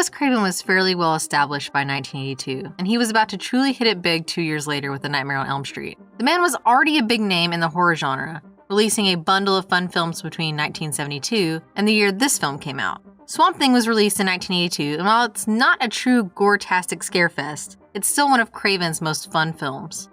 Wes Craven was fairly well established by 1982, and he was about to truly hit it big 2 years later with A Nightmare on Elm Street. The man was already a big name in the horror genre, releasing a bundle of fun films between 1972 and the year this film came out. Swamp Thing was released in 1982, and while it's not a true gore-tastic scarefest, it's still one of Craven's most fun films.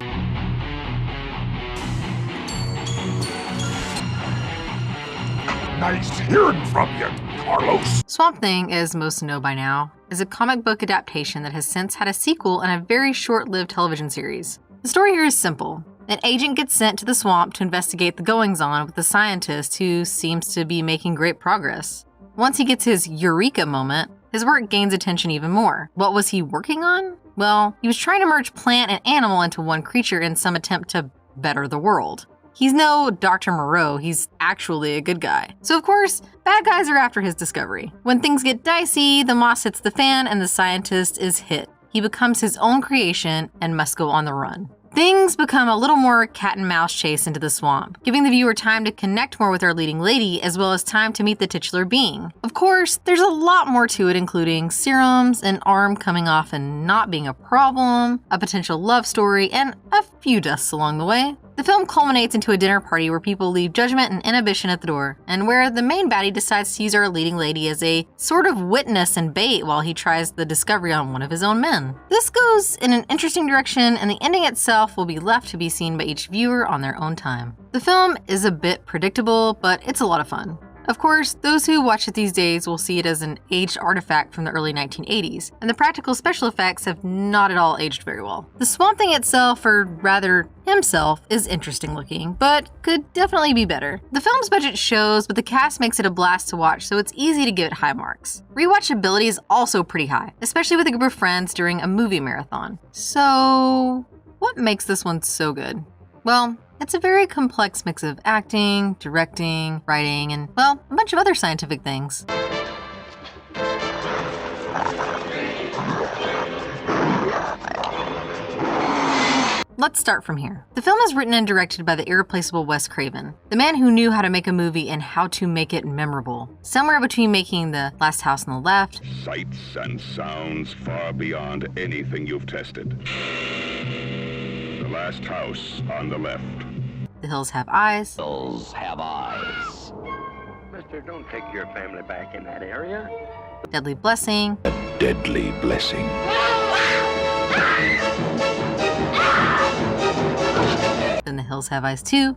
Nice hearing from you, Carlos. Swamp Thing, as most know by now, is a comic book adaptation that has since had a sequel and a very short-lived television series. The story here is simple. An agent gets sent to the swamp to investigate the goings-on with a scientist who seems to be making great progress. Once he gets his eureka moment, his work gains attention even more. What was he working on? Well, he was trying to merge plant and animal into one creature in some attempt to better the world. He's no Dr. Moreau, he's actually a good guy. So of course, bad guys are after his discovery. When things get dicey, the moss hits the fan and the scientist is hit. He becomes his own creation and must go on the run. Things become a little more cat and mouse chase into the swamp, giving the viewer time to connect more with our leading lady as well as time to meet the titular being. Of course, there's a lot more to it, including serums, an arm coming off and not being a problem, a potential love story, and a few deaths along the way. The film culminates into a dinner party where people leave judgment and inhibition at the door, and where the main baddie decides to use our leading lady as a sort of witness and bait while he tries the discovery on one of his own men. This goes in an interesting direction, and the ending itself will be left to be seen by each viewer on their own time. The film is a bit predictable, but it's a lot of fun. Of course, those who watch it these days will see it as an aged artifact from the early 1980s, and the practical special effects have not at all aged very well. The Swamp Thing itself, or rather himself, is interesting looking, but could definitely be better. The film's budget shows, but the cast makes it a blast to watch, so it's easy to give it high marks. Rewatchability is also pretty high, especially with a group of friends during a movie marathon. So, what makes this one so good? Well, it's a very complex mix of acting, directing, writing, and, well, a bunch of other scientific things. Let's start from here. The film is written and directed by the irreplaceable Wes Craven, the man who knew how to make a movie and how to make it memorable. Somewhere between making The Last House on the Left, sights and sounds far beyond anything you've tested. The Last House on the Left. The Hills Have Eyes, Hills Have Eyes. Mister, don't take your family back in that area. Deadly Blessing, A Deadly Blessing. then The Hills Have Eyes 2,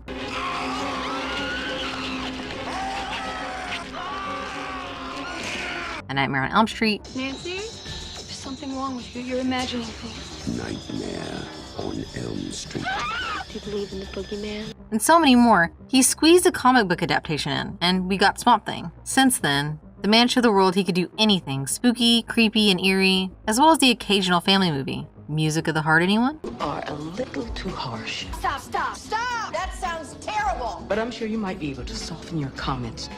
A Nightmare on Elm Street, Nancy? There's something wrong with you. You're imagining things. Nightmare on Elm Street. Do you believe in the boogeyman? and so many more. He squeezed a comic book adaptation in, and we got Swamp Thing. Since then, the man showed the world he could do anything spooky, creepy, and eerie, as well as the occasional family movie. Music of the heart, anyone? You are a little too harsh. Stop, stop, stop! That sounds terrible! But I'm sure you might be able to soften your comments.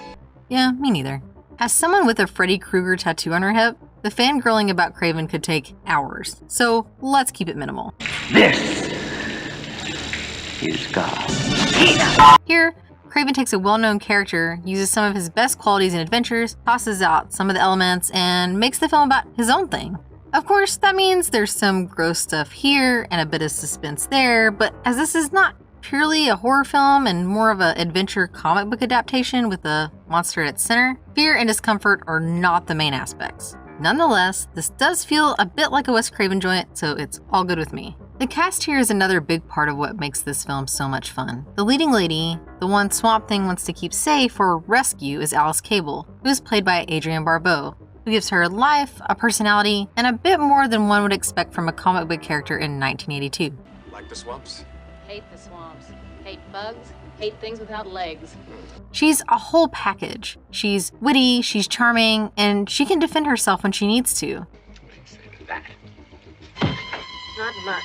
Yeah, me neither. As someone with a Freddy Krueger tattoo on her hip, the fangirling about Craven could take hours, so let's keep it minimal. This is God. Here, Craven takes a well-known character, uses some of his best qualities and adventures, tosses out some of the elements, and makes the film about his own thing. Of course, that means there's some gross stuff here and a bit of suspense there, but as this is not purely a horror film and more of an adventure comic book adaptation with a monster at its center, fear and discomfort are not the main aspects. Nonetheless, this does feel a bit like a Wes Craven joint, so it's all good with me. The cast here is another big part of what makes this film so much fun. The leading lady, the one Swamp Thing wants to keep safe or rescue, is Alice Cable, who is played by Adrienne Barbeau, who gives her life, a personality, and a bit more than one would expect from a comic book character in 1982. Like the swamps? Hate the swamps. Hate bugs. Hate things without legs. She's a whole package. She's witty, she's charming, and she can defend herself when she needs to. What do you say to that? Not much.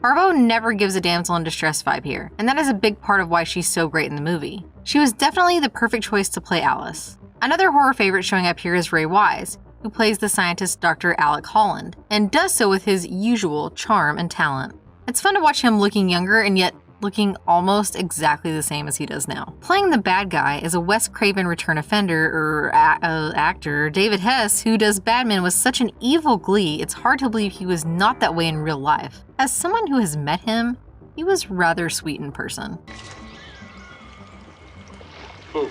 Barbeau never gives a damsel in distress vibe here, and that is a big part of why she's so great in the movie. She was definitely the perfect choice to play Alice. Another horror favorite showing up here is Ray Wise, who plays the scientist Dr. Alec Holland, and does so with his usual charm and talent. It's fun to watch him looking younger and yet looking almost exactly the same as he does now. Playing the bad guy is a Wes Craven return offender or actor, David Hess, who does Batman with such an evil glee, it's hard to believe he was not that way in real life. As someone who has met him, he was rather sweet in person. Ooh.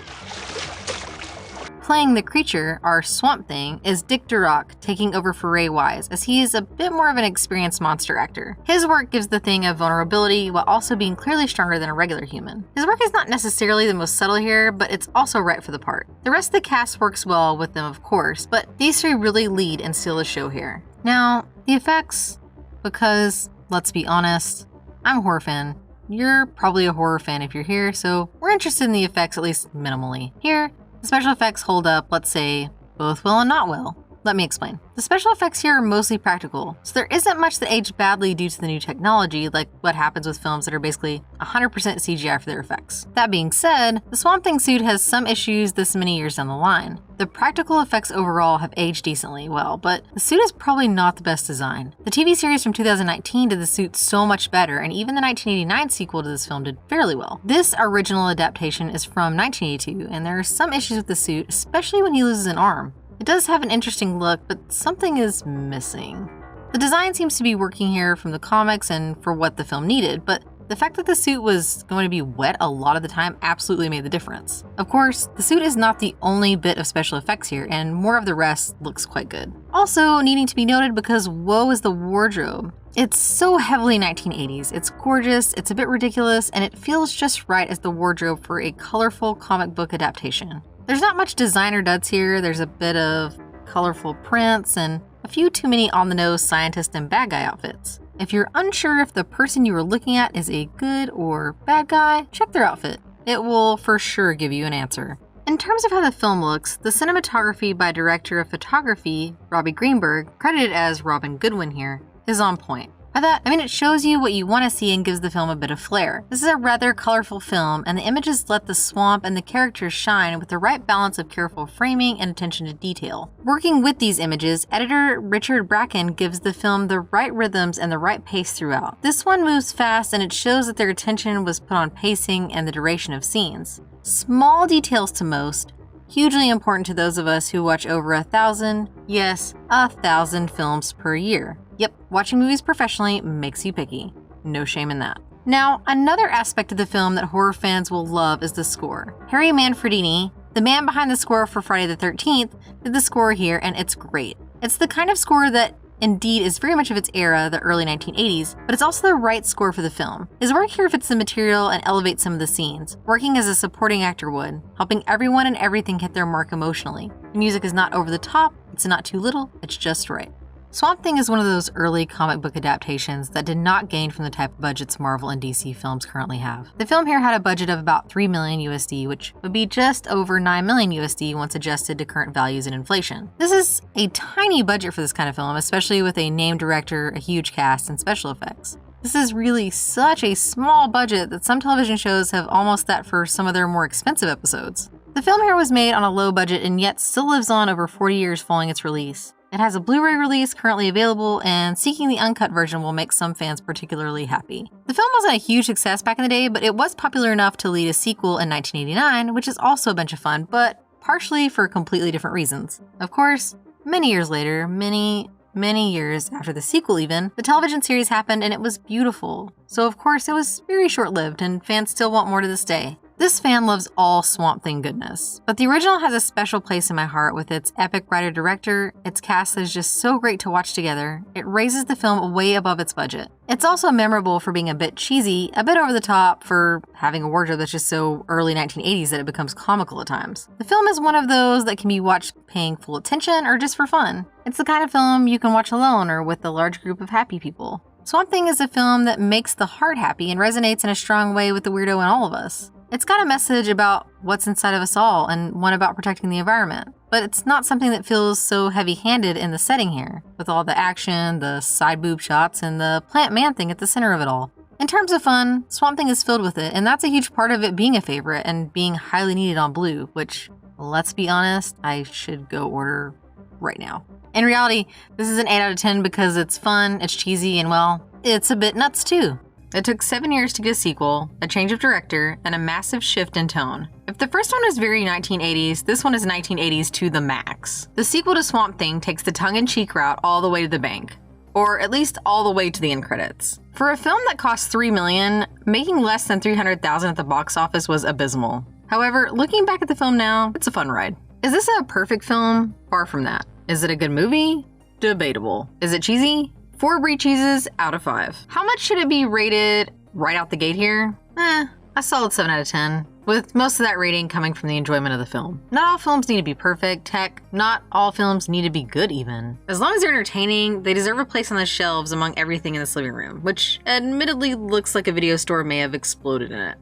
Playing the creature, our Swamp Thing, is Dick Durock, taking over for Ray Wise, as he is a bit more of an experienced monster actor. His work gives the Thing a vulnerability while also being clearly stronger than a regular human. His work is not necessarily the most subtle here, but it's also right for the part. The rest of the cast works well with them, of course, but these three really lead and steal the show here. Now, the effects, because, let's be honest, I'm a horror fan. You're probably a horror fan if you're here, so we're interested in the effects at least minimally. Here, the special effects hold up, let's say, both well and not well. Let me explain. The special effects here are mostly practical, so there isn't much that aged badly due to the new technology, like what happens with films that are basically 100% CGI for their effects. That being said, the Swamp Thing suit has some issues this many years down the line. The practical effects overall have aged decently well, but the suit is probably not the best design. The TV series from 2019 did the suit so much better, and even the 1989 sequel to this film did fairly well. This original adaptation is from 1982, and there are some issues with the suit, especially when he loses an arm. It does have an interesting look, but something is missing. The design seems to be working here from the comics and for what the film needed, but the fact that the suit was going to be wet a lot of the time absolutely made the difference. Of course, the suit is not the only bit of special effects here, and more of the rest looks quite good. Also needing to be noted because woe is the wardrobe. It's so heavily 1980s, it's gorgeous, it's a bit ridiculous, and it feels just right as the wardrobe for a colorful comic book adaptation. There's not much designer duds here, there's a bit of colorful prints and a few too many on-the-nose scientist and bad guy outfits. If you're unsure if the person you are looking at is a good or bad guy, check their outfit. It will for sure give you an answer. In terms of how the film looks, the cinematography by director of photography, Robbie Greenberg, credited as Robin Goodwin here, is on point. By that, I mean it shows you what you want to see and gives the film a bit of flair. This is a rather colorful film, and the images let the swamp and the characters shine with the right balance of careful framing and attention to detail. Working with these images, editor Richard Bracken gives the film the right rhythms and the right pace throughout. This one moves fast, and it shows that their attention was put on pacing and the duration of scenes. Small details to most, hugely important to those of us who watch over 1,000, yes, 1,000 films per year. Yep, watching movies professionally makes you picky. No shame in that. Now, another aspect of the film that horror fans will love is the score. Harry Manfredini, the man behind the score for Friday the 13th, did the score here, and it's great. It's the kind of score that indeed is very much of its era, the early 1980s, but it's also the right score for the film. His work here fits the material and elevates some of the scenes, working as a supporting actor would, helping everyone and everything hit their mark emotionally. The music is not over the top, it's not too little, it's just right. Swamp Thing is one of those early comic book adaptations that did not gain from the type of budgets Marvel and DC films currently have. The film here had a budget of about $3 million USD, which would be just over $9 million USD once adjusted to current values and inflation. This is a tiny budget for this kind of film, especially with a named director, a huge cast, and special effects. This is really such a small budget that some television shows have almost that for some of their more expensive episodes. The film here was made on a low budget and yet still lives on over 40 years following its release. It has a Blu-ray release currently available, and seeking the uncut version will make some fans particularly happy. The film wasn't a huge success back in the day, but it was popular enough to lead a sequel in 1989, which is also a bunch of fun, but partially for completely different reasons. Of course, many years later, many years after the sequel even, the television series happened and it was beautiful. So of course it was very short-lived, and fans still want more to this day. This fan loves all Swamp Thing goodness, but the original has a special place in my heart with its epic writer-director, its cast that is just so great to watch together. It raises the film way above its budget. It's also memorable for being a bit cheesy, a bit over the top, for having a wardrobe that's just so early 1980s that it becomes comical at times. The film is one of those that can be watched paying full attention or just for fun. It's the kind of film you can watch alone or with a large group of happy people. Swamp Thing is a film that makes the heart happy and resonates in a strong way with the weirdo in all of us. It's got a message about what's inside of us all and one about protecting the environment, but it's not something that feels so heavy-handed in the setting here, with all the action, the side boob shots, and the plant man thing at the center of it all. In terms of fun, Swamp Thing is filled with it, and that's a huge part of it being a favorite and being highly needed on Blue, which, let's be honest, I should go order right now. In reality, this is an 8 out of 10 because it's fun, it's cheesy, and well, it's a bit nuts too. It took 7 years to get a sequel, a change of director, and a massive shift in tone. If the first one is very 1980s, this one is 1980s to the max. The sequel to Swamp Thing takes the tongue-in-cheek route all the way to the bank. Or at least all the way to the end credits. For a film that cost $3 million, making less than $300,000 at the box office was abysmal. However, looking back at the film now, it's a fun ride. Is this a perfect film? Far from that. Is it a good movie? Debatable. Is it cheesy? 4 brie cheeses out of 5. How much should it be rated right out the gate here? A solid 7 out of 10, with most of that rating coming from the enjoyment of the film. Not all films need to be perfect, heck, not all films need to be good even. As long as they're entertaining, they deserve a place on the shelves among everything in this living room, which admittedly looks like a video store may have exploded in it.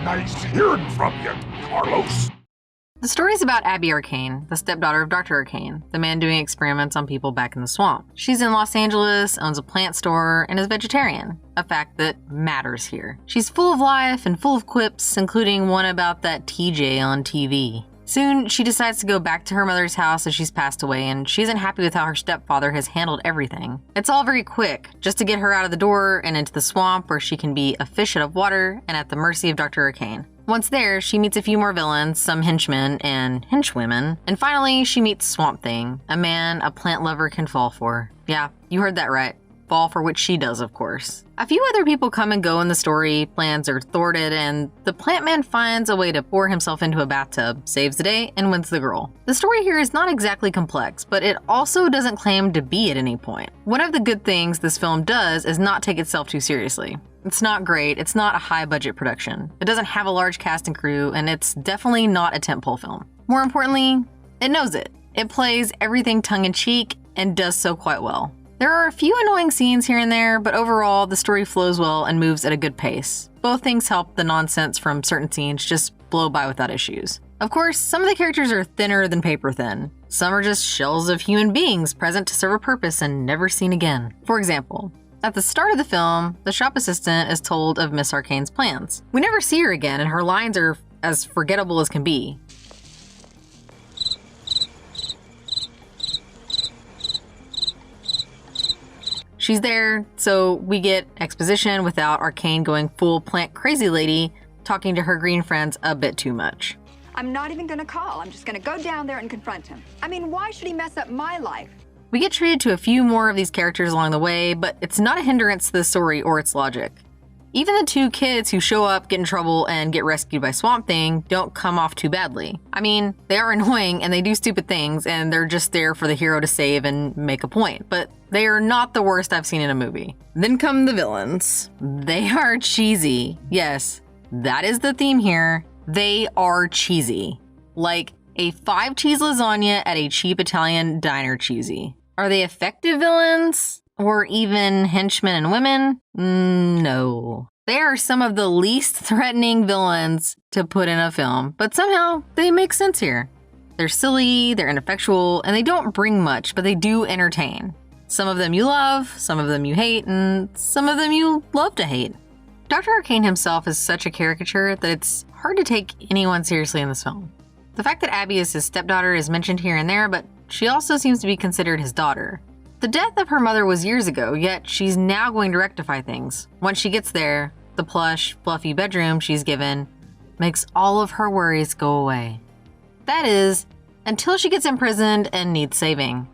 Nice hearing from you, Carlos. The story is about Abby Arcane, the stepdaughter of Dr. Arcane, the man doing experiments on people back in the swamp. She's in Los Angeles, owns a plant store, and is vegetarian, a fact that matters here. She's full of life and full of quips, including one about that TJ on TV. Soon, she decides to go back to her mother's house as she's passed away, and she isn't happy with how her stepfather has handled everything. It's all very quick, just to get her out of the door and into the swamp where she can be a fish out of water and at the mercy of Dr. Arcane. Once there, she meets a few more villains, some henchmen and henchwomen, and finally, she meets Swamp Thing, a man a plant lover can fall for. Yeah, you heard that right. Fall for which she does, of course. A few other people come and go in the story, plans are thwarted, and the plant man finds a way to pour himself into a bathtub, saves the day, and wins the girl. The story here is not exactly complex, but it also doesn't claim to be at any point. One of the good things this film does is not take itself too seriously. It's not great, it's not a high-budget production. It doesn't have a large cast and crew, and it's definitely not a tentpole film. More importantly, it knows it. It plays everything tongue-in-cheek and does so quite well. There are a few annoying scenes here and there, but overall, the story flows well and moves at a good pace. Both things help the nonsense from certain scenes just blow by without issues. Of course, some of the characters are thinner than paper thin. Some are just shells of human beings present to serve a purpose and never seen again. For example, at the start of the film, the shop assistant is told of Miss Arcane's plans. We never see her again, and her lines are as forgettable as can be. She's there, so we get exposition without Arcane going full plant crazy lady, talking to her green friends a bit too much. I'm not even gonna call. I'm just gonna go down there and confront him. I mean, why should he mess up my life? We get treated to a few more of these characters along the way, but it's not a hindrance to the story or its logic. Even the 2 kids who show up, get in trouble, and get rescued by Swamp Thing don't come off too badly. I mean, they are annoying and they do stupid things, and they're just there for the hero to save and make a point, but they are not the worst I've seen in a movie. Then come the villains. They are cheesy. Yes, that is the theme here. They are cheesy. Like a 5-cheese lasagna at a cheap Italian diner cheesy. Are they effective villains? Or even henchmen and women? No. They are some of the least threatening villains to put in a film, but somehow they make sense here. They're silly, they're ineffectual, and they don't bring much, but they do entertain. Some of them you love, some of them you hate, and some of them you love to hate. Dr. Arcane himself is such a caricature that it's hard to take anyone seriously in this film. The fact that Abby is his stepdaughter is mentioned here and there, but she also seems to be considered his daughter. The death of her mother was years ago, yet she's now going to rectify things. Once she gets there, the plush, fluffy bedroom she's given makes all of her worries go away. That is, until she gets imprisoned and needs saving.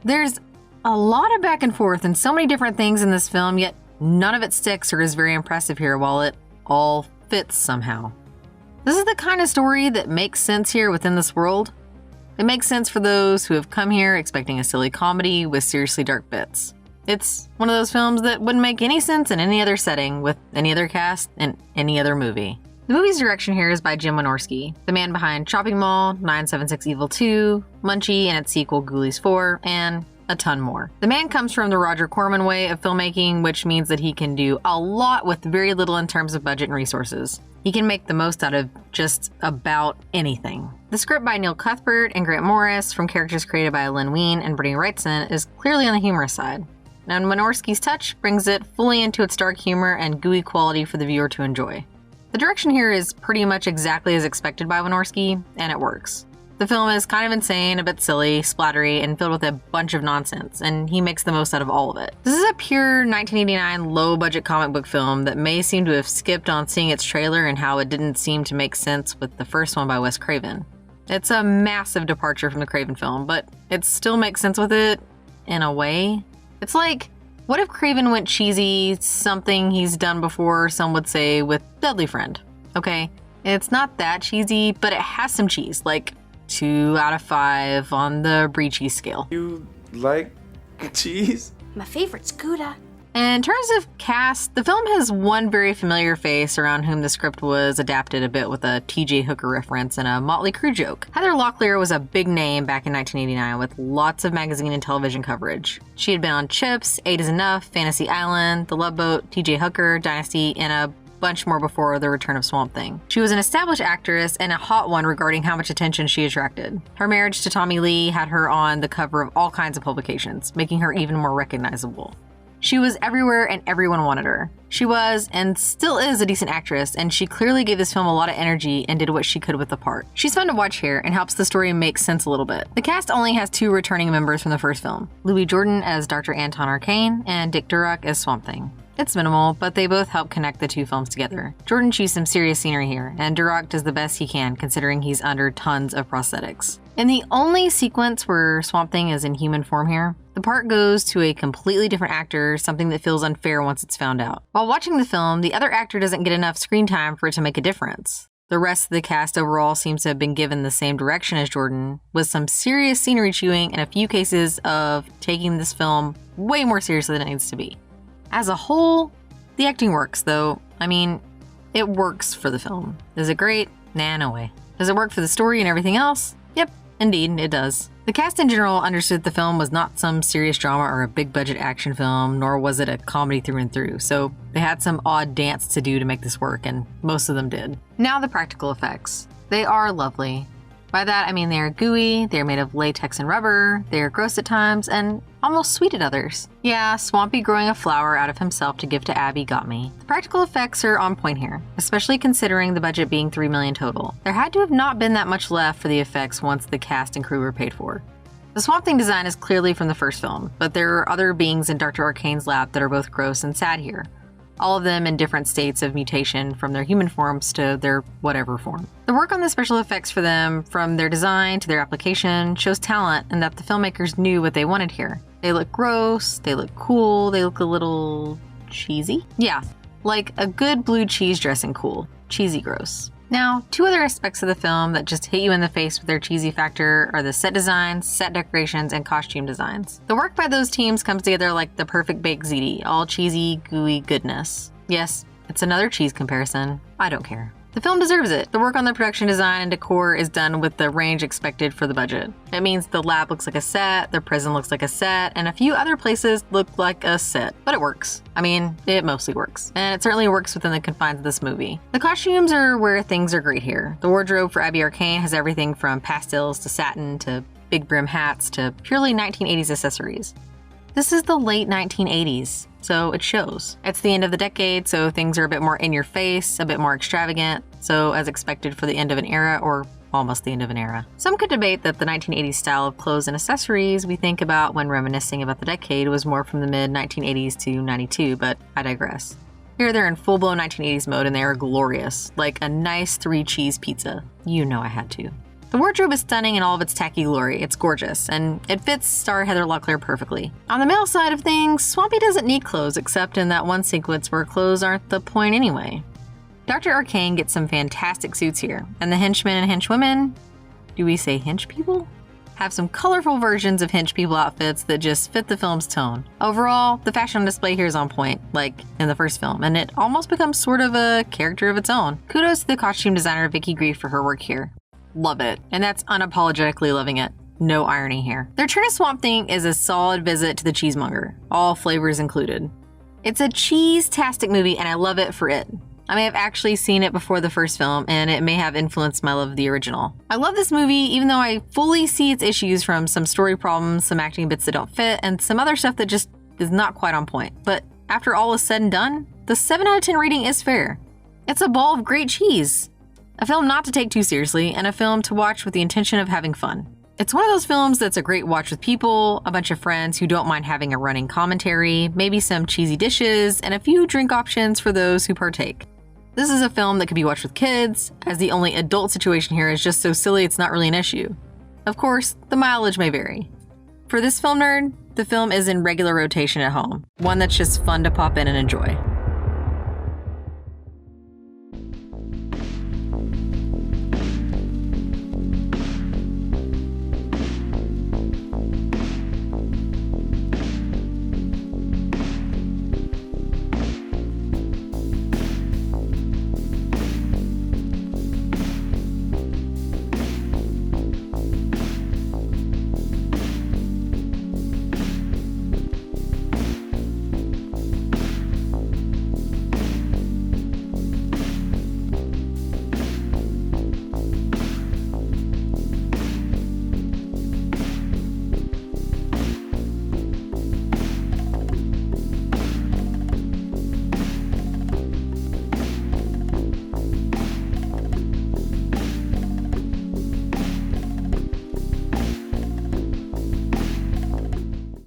There's a lot of back and forth and so many different things in this film, yet none of it sticks or is very impressive here while it all fits somehow. This is the kind of story that makes sense here within this world. It makes sense for those who have come here expecting a silly comedy with seriously dark bits. It's one of those films that wouldn't make any sense in any other setting, with any other cast, and any other movie. The movie's direction here is by Jim Wynorski, the man behind Chopping Mall, 976 Evil 2, Munchie and its sequel Ghoulies 4, and a ton more. The man comes from the Roger Corman way of filmmaking, which means that he can do a lot with very little in terms of budget and resources. He can make the most out of just about anything. The script by Neil Cuthbert and Grant Morris, from characters created by Lynn Wein and Brittany Wrightson, is clearly on the humorous side. And Wynorski's touch brings it fully into its dark humor and gooey quality for the viewer to enjoy. The direction here is pretty much exactly as expected by Wynorski, and it works. The film is kind of insane, a bit silly, splattery, and filled with a bunch of nonsense, and he makes the most out of all of it. This is a pure 1989 low-budget comic book film that may seem to have skipped on seeing its trailer and how it didn't seem to make sense with the first one by Wes Craven. It's a massive departure from the Craven film, but it still makes sense with it, in a way. It's like, what if Craven went cheesy, something he's done before, some would say, with Deadly Friend? Okay, it's not that cheesy, but it has some cheese, like 2 out of 5 on the brie cheese scale. You like cheese? My favorite's Gouda. In terms of cast, the film has one very familiar face around whom the script was adapted a bit with a T.J. Hooker reference and a Motley Crue joke. Heather Locklear was a big name back in 1989 with lots of magazine and television coverage. She had been on Chips, 8 is Enough, Fantasy Island, The Love Boat, T.J. Hooker, Dynasty, and a bunch more before the return of Swamp Thing. She was an established actress and a hot one regarding how much attention she attracted. Her marriage to Tommy Lee had her on the cover of all kinds of publications, making her even more recognizable. She was everywhere and everyone wanted her. She was, and still is, a decent actress, and she clearly gave this film a lot of energy and did what she could with the part. She's fun to watch here and helps the story make sense a little bit. The cast only has 2 returning members from the first film, Jourdan as Dr. Anton Arcane and Dick Durock as Swamp Thing. It's minimal, but they both help connect the 2 films together. Jourdan chews some serious scenery here, and Durock does the best he can considering he's under tons of prosthetics. In the only sequence where Swamp Thing is in human form here, the part goes to a completely different actor, something that feels unfair once it's found out. While watching the film, the other actor doesn't get enough screen time for it to make a difference. The rest of the cast overall seems to have been given the same direction as Jourdan, with some serious scenery chewing and a few cases of taking this film way more seriously than it needs to be. As a whole, the acting works, though. I mean, it works for the film. Is it great? Nah, no way. Does it work for the story and everything else? Yep, indeed, it does. The cast in general understood the film was not some serious drama or a big-budget action film, nor was it a comedy through and through, so they had some odd dance to do to make this work, and most of them did. Now the practical effects. They are lovely. By that, I mean they are gooey, they are made of latex and rubber, they are gross at times, and almost sweet at others. Yeah, Swampy growing a flower out of himself to give to Abby got me. The practical effects are on point here, especially considering the budget being $3 million total. There had to have not been that much left for the effects once the cast and crew were paid for. The Swamp Thing design is clearly from the first film, but there are other beings in Dr. Arcane's lab that are both gross and sad here. All of them in different states of mutation from their human forms to their whatever form. The work on the special effects for them, from their design to their application, shows talent and that the filmmakers knew what they wanted here. They look gross, they look cool, they look a little cheesy. Yeah, like a good blue cheese dressing cool. Cheesy gross. Now, 2 other aspects of the film that just hit you in the face with their cheesy factor are the set designs, set decorations, and costume designs. The work by those teams comes together like the perfect baked ziti, all cheesy, gooey goodness. Yes, it's another cheese comparison. I don't care. The film deserves it. The work on the production design and decor is done with the range expected for the budget. It means the lab looks like a set, the prison looks like a set, and a few other places look like a set. But it works. I mean, it mostly works. And it certainly works within the confines of this movie. The costumes are where things are great here. The wardrobe for Abby Arcane has everything from pastels to satin to big brim hats to purely 1980s accessories. This is the late 1980s, so it shows. It's the end of the decade, so things are a bit more in your face, a bit more extravagant, so as expected for the end of an era, or almost the end of an era. Some could debate that the 1980s style of clothes and accessories we think about when reminiscing about the decade was more from the mid-1980s to 92, but I digress. Here they're in full-blown 1980s mode and they are glorious, like a nice 3-cheese pizza. You know I had to. The wardrobe is stunning in all of its tacky glory. It's gorgeous, and it fits star Heather Locklear perfectly. On the male side of things, Swampy doesn't need clothes except in that one sequence where clothes aren't the point anyway. Dr. Arcane gets some fantastic suits here, and the henchmen and henchwomen, do we say hench people? Have some colorful versions of hench people outfits that just fit the film's tone. Overall, the fashion on display here is on point, like in the first film, and it almost becomes sort of a character of its own. Kudos to the costume designer Vicky Grief for her work here. Love it. And that's unapologetically loving it. No irony here. Their turn of Swamp Thing is a solid visit to the cheesemonger, all flavors included. It's a cheese-tastic movie and I love it for it. I may have actually seen it before the first film and it may have influenced my love of the original. I love this movie even though I fully see its issues from some story problems, some acting bits that don't fit, and some other stuff that just is not quite on point. But after all is said and done, the 7 out of 10 rating is fair. It's a ball of great cheese. A film not to take too seriously, and a film to watch with the intention of having fun. It's one of those films that's a great watch with people, a bunch of friends who don't mind having a running commentary, maybe some cheesy dishes, and a few drink options for those who partake. This is a film that could be watched with kids, as the only adult situation here is just so silly it's not really an issue. Of course, the mileage may vary. For this film nerd, the film is in regular rotation at home, one that's just fun to pop in and enjoy.